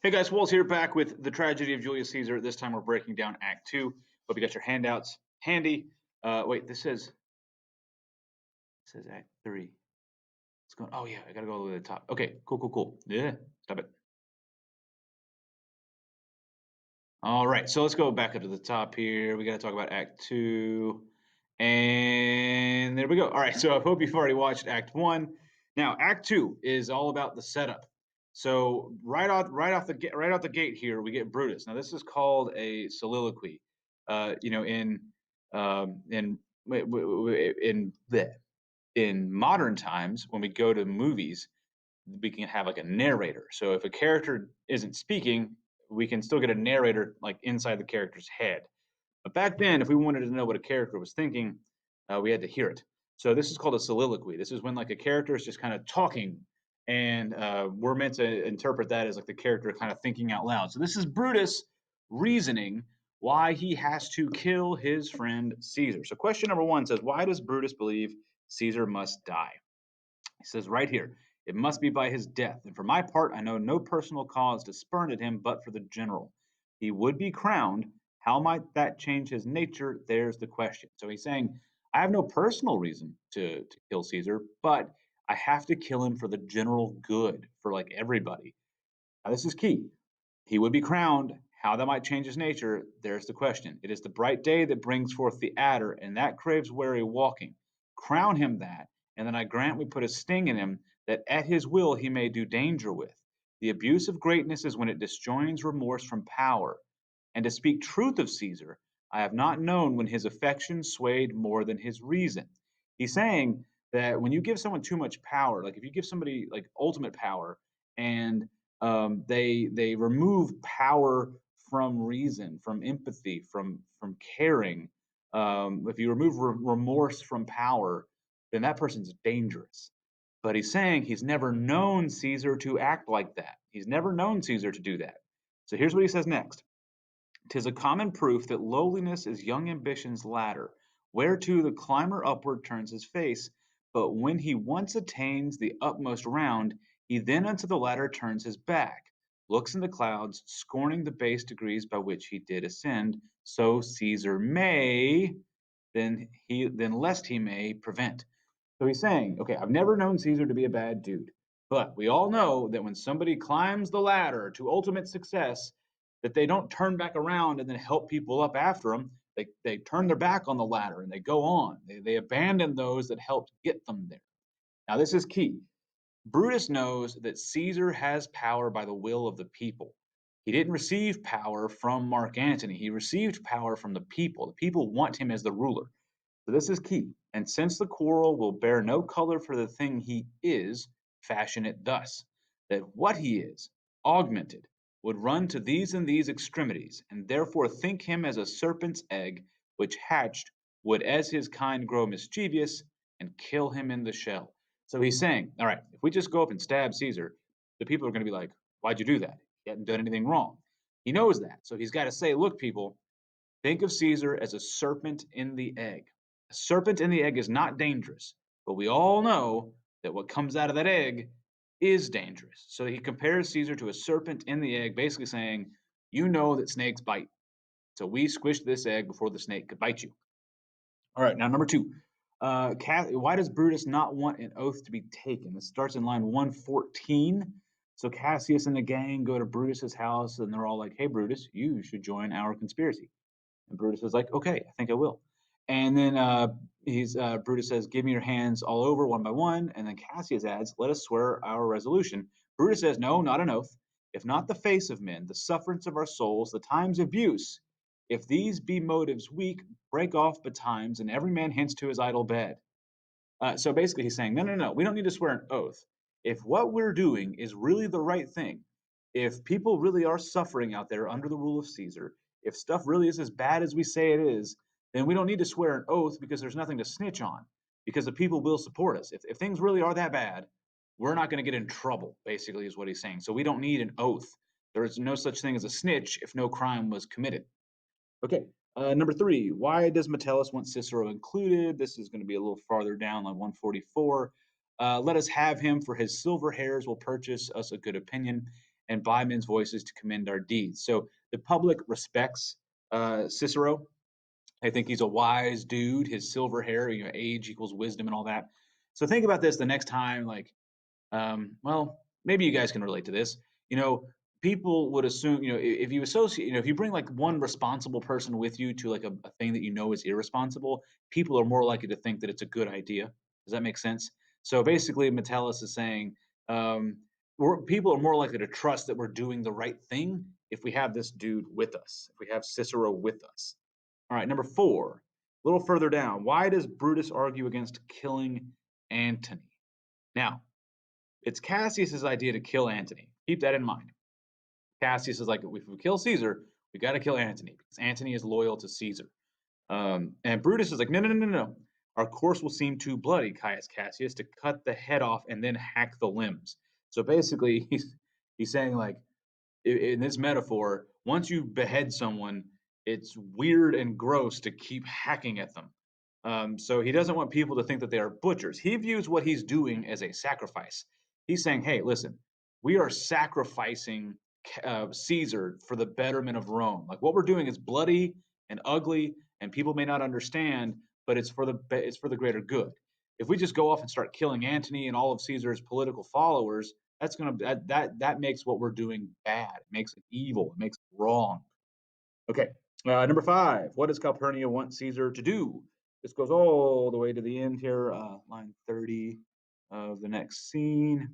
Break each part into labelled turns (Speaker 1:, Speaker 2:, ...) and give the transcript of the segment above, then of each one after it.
Speaker 1: Hey guys, Walls here back with the tragedy of Julius Caesar. This time we're breaking down Act 2. Hope you got your handouts handy. Wait, this says Act 3. It's going. Oh yeah, I gotta go all the way to the top. Okay, cool. Yeah, stop it. All right, so let's go back up to the top here. We gotta talk about Act 2, and there we go. All right, so I hope you've already watched Act 1. Now, Act 2 is all about the setup. So right out the gate here, we get Brutus. Now, this is called a soliloquy. You know, in in modern times, when we go to movies, we can have like a narrator. So if a character isn't speaking, we can still get a narrator like inside the character's head. But back then, if we wanted to know what a character was thinking, we had to hear it. So this is called a soliloquy. This is when like a character is just kind of talking, and we're meant to interpret that as like the character kind of thinking out loud. So this is Brutus reasoning why he has to kill his friend Caesar. So question number one says, why does Brutus believe Caesar must die? He says right here, it must be by his death. And for my part, I know no personal cause to spurn at him but for the general. He would be crowned. How might that change his nature? There's the question. So he's saying, I have no personal reason to kill Caesar, but I have to kill him for the general good, for like everybody. Now, this is key. He would be crowned. How that might change his nature, there's the question. It is the bright day that brings forth the adder, and that craves wary walking. Crown him that, and then I grant we put a sting in him, that at his will he may do danger with. The abuse of greatness is when it disjoins remorse from power. And to speak truth of Caesar, I have not known when his affection swayed more than his reason. He's saying that when you give someone too much power, like if you give somebody like ultimate power, and they remove power from reason, from empathy, from caring. If you remove remorse from power, then that person's dangerous. But he's saying he's never known Caesar to act like that. He's never known Caesar to do that. So here's what he says next. 'Tis a common proof that lowliness is young ambition's ladder, whereto the climber upward turns his face. But when he once attains the utmost round, he then unto the ladder turns his back, looks in the clouds, scorning the base degrees by which he did ascend. So Caesar may, then lest he may prevent. So he's saying, okay, I've never known Caesar to be a bad dude, but we all know that when somebody climbs the ladder to ultimate success, that they don't turn back around and then help people up after them. They turn their back on the ladder and they go on. They abandon those that helped get them there. Now, this is key. Brutus knows that Caesar has power by the will of the people. He didn't receive power from Mark Antony. He received power from the people. The people want him as the ruler. So this is key. And since the quarrel will bear no color for the thing he is, fashion it thus, that what he is, augmented, would run to these and these extremities, and therefore think him as a serpent's egg, which hatched would as his kind grow mischievous, and kill him in the shell. So he's saying, all right, if we just go up and stab Caesar, the people are going to be like, why'd you do that? He hadn't done anything wrong. He knows that. So he's got to say, look, people, think of Caesar as a serpent in the egg. A serpent in the egg is not dangerous, but we all know that what comes out of that egg is dangerous. So he compares Caesar to a serpent in the egg, basically saying, you know that snakes bite. So we squished this egg before the snake could bite you. All right, now number two. Why does Brutus not want an oath to be taken? This starts in line 114. So Cassius and the gang go to Brutus's house, and they're all like, hey, Brutus, you should join our conspiracy. And Brutus is like, okay, I think I will. And then Brutus says, give me your hands all over one by one. And then Cassius adds, let us swear our resolution. Brutus says, no, not an oath. If not the face of men, the sufferance of our souls, the times of use, if these be motives weak, break off betimes, and every man hence to his idle bed. So basically, he's saying, no, we don't need to swear an oath. If what we're doing is really the right thing, if people really are suffering out there under the rule of Caesar, if stuff really is as bad as we say it is, then we don't need to swear an oath because there's nothing to snitch on, because the people will support us. If things really are that bad, we're not going to get in trouble, basically, is what he's saying. So we don't need an oath. There is no such thing as a snitch if no crime was committed. Okay, number three, why does Metellus want Cicero included? This is going to be a little farther down, like 144. Let us have him, for his silver hairs will purchase us a good opinion, and by men's voices to commend our deeds. So the public respects Cicero. I think he's a wise dude. His silver hair, age equals wisdom and all that. So think about this the next time, like, well, maybe you guys can relate to this. You know, people would assume, if you associate, if you bring like one responsible person with you to like a thing that you know is irresponsible, people are more likely to think that it's a good idea. Does that make sense? So basically, Metellus is saying people are more likely to trust that we're doing the right thing if we have this dude with us, if we have Cicero with us. All right, number 4, a little further down. Why does Brutus argue against killing Antony? Now, it's Cassius's idea to kill Antony. Keep that in mind. Cassius is like, if we kill Caesar, we got to kill Antony because Antony is loyal to Caesar. And Brutus is like, no, no, no, no, no. Our course will seem too bloody, Caius Cassius, to cut the head off and then hack the limbs. So basically, he's saying like, in this metaphor, once you behead someone, it's weird and gross to keep hacking at them. So he doesn't want people to think that they are butchers. He views what he's doing as a sacrifice. He's saying, hey, listen, we are sacrificing Caesar for the betterment of Rome. Like what we're doing is bloody and ugly, and people may not understand, but it's for the greater good. If we just go off and start killing Antony and all of Caesar's political followers, that makes what we're doing bad. It makes it evil. It makes it wrong. Okay, number 5. What does Calpernia want Caesar to do? This goes all the way to the end here, line 30 of the next scene.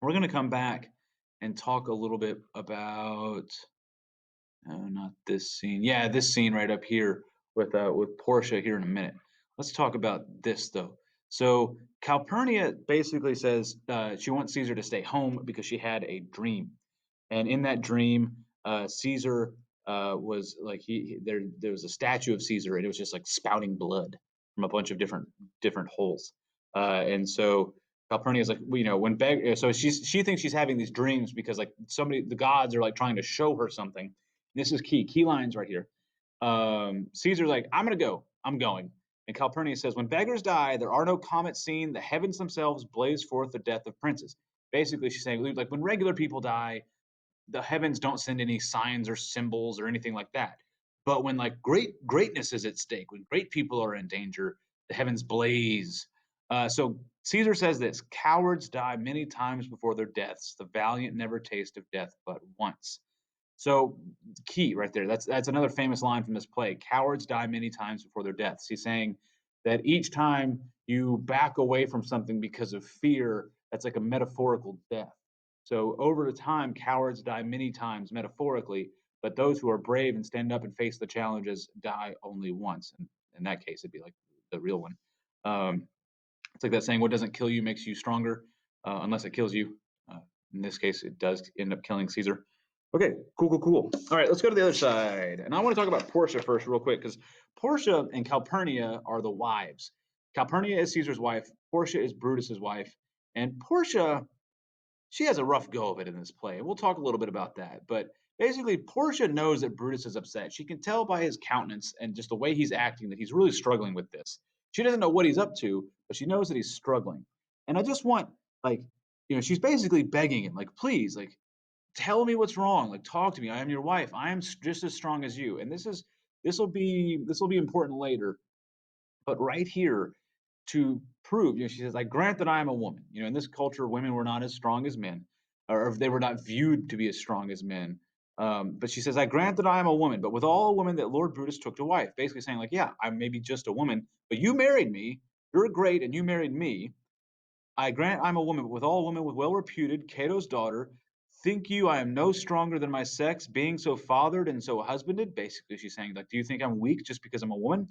Speaker 1: We're going to come back and talk a little bit about, not this scene. Yeah, this scene right up here with Portia here in a minute. Let's talk about this though. So Calpurnia basically says she wants Caesar to stay home because she had a dream, and in that dream, Caesar was like there was a statue of Caesar, and it was just like spouting blood from a bunch of different holes, and so Calpurnia is like, so she thinks she's having these dreams because like the gods are like trying to show her something. This is key lines right here. Caesar's like, I'm gonna go, I'm going. And Calpurnia says, when beggars die, there are no comets seen. The heavens themselves blaze forth the death of princes. Basically, she's saying, like, when regular people die, the heavens don't send any signs or symbols or anything like that. But when like greatness is at stake, when great people are in danger, the heavens blaze. So Caesar says this: cowards die many times before their deaths. The valiant never taste of death but once. So key right there. That's another famous line from this play. Cowards die many times before their deaths. He's saying that each time you back away from something because of fear, that's like a metaphorical death. So over the time, cowards die many times metaphorically, but those who are brave and stand up and face the challenges die only once. And in that case, it'd be like the real one. It's like that saying, what doesn't kill you makes you stronger, unless it kills you. In this case, it does end up killing Caesar. Okay, cool. All right, let's go to the other side. And I want to talk about Portia first real quick, because Portia and Calpurnia are the wives. Calpurnia is Caesar's wife. Portia is Brutus's wife. And Portia, she has a rough go of it in this play. And we'll talk a little bit about that. But basically, Portia knows that Brutus is upset. She can tell by his countenance and just the way he's acting that he's really struggling with this. She doesn't know what he's up to, but she knows that he's struggling. And I just want, like, she's basically begging him, like, please, like, tell me what's wrong. Like, talk to me. I am your wife. I am just as strong as you. And this will be important later. But right here, to prove, she says, I grant that I am a woman. In this culture, women were not as strong as men, or they were not viewed to be as strong as men. But she says, I grant that I am a woman, but with all a woman that Lord Brutus took to wife, basically saying, like, yeah, I'm maybe just a woman, but you married me. You're great, and you married me. I grant I'm a woman, but with all women with well reputed, Cato's daughter, think you I am no stronger than my sex, being so fathered and so husbanded? Basically, she's saying, like, do you think I'm weak just because I'm a woman?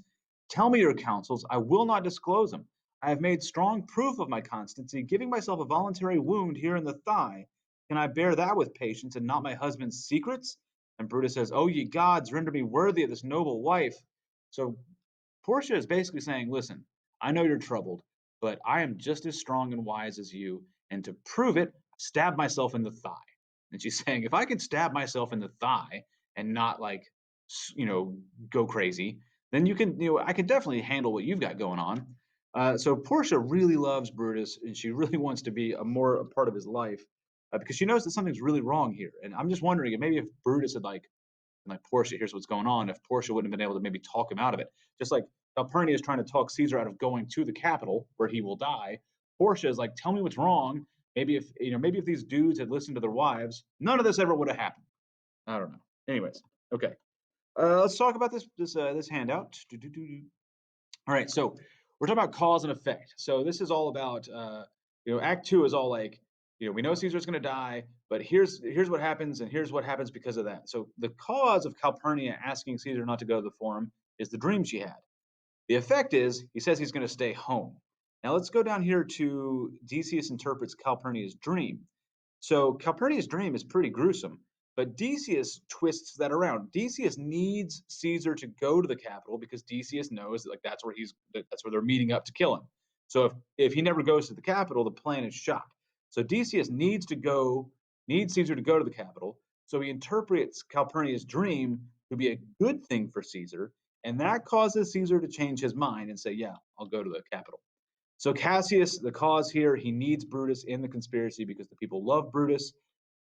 Speaker 1: Tell me your counsels. I will not disclose them. I have made strong proof of my constancy, giving myself a voluntary wound here in the thigh. Can I bear that with patience and not my husband's secrets? And Brutus says, oh, ye gods, render me worthy of this noble wife. So Portia is basically saying, listen, I know you're troubled, but I am just as strong and wise as you. And to prove it, stab myself in the thigh. And she's saying, if I can stab myself in the thigh and not like, go crazy, then you can, I can definitely handle what you've got going on. So Portia really loves Brutus, and she really wants to be a part of his life. because she knows that something's really wrong here. And I'm just wondering if maybe if Brutus had like Portia, here's what's going on, if Portia wouldn't have been able to maybe talk him out of it. Just like Calpernia is trying to talk Caesar out of going to the capital where he will die. Portia is like, tell me what's wrong. Maybe if maybe if these dudes had listened to their wives, none of this ever would have happened. I don't know. Anyways, okay. Let's talk about this handout. All right, so we're talking about cause and effect. So this is all about Act 2 is all like, we know Caesar's going to die, but here's what happens, and here's what happens because of that. So the cause of Calpernia asking Caesar not to go to the forum is the dream she had. The effect is he says he's going to stay home. Now let's go down here to Decius interprets Calpernia's dream. So Calpernia's dream is pretty gruesome, but Decius twists that around. Decius needs Caesar to go to the capital because Decius knows that that's where they're meeting up to kill him. So if he never goes to the capital, the plan is shot. So Decius needs Caesar to go to the capital. So he interprets Calpernia's dream to be a good thing for Caesar, and that causes Caesar to change his mind and say, "Yeah, I'll go to the capital." So Cassius, the cause here, he needs Brutus in the conspiracy because the people love Brutus.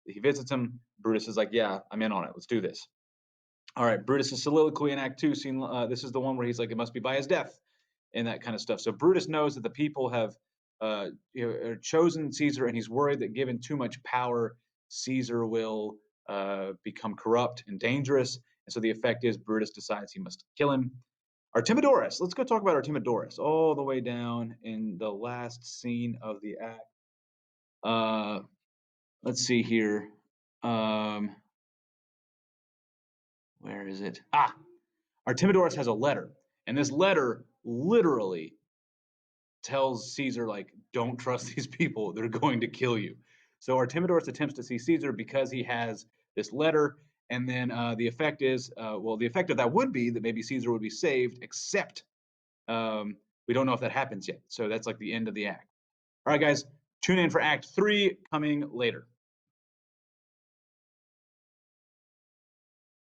Speaker 1: He visits him. Brutus is like, yeah, I'm in on it. Let's do this. All right, Brutus Is Soliloquy in Act 2. This is the one where he's like, it must be by his death and that kind of stuff. So Brutus knows that the people have chosen Caesar, and he's worried that given too much power, Caesar will become corrupt and dangerous. And so the effect is Brutus decides he must kill him. Artemidorus. Let's go talk about Artemidorus all the way down in the last scene of the act. Let's see here. Where is it? Artemidorus has a letter, and this letter literally tells Caesar, like, don't trust these people. They're going to kill you. So Artemidorus attempts to see Caesar because he has this letter, and then the effect is, the effect of that would be that maybe Caesar would be saved, except we don't know if that happens yet. So that's like the end of the act. All right, guys, tune in for Act 3 coming later.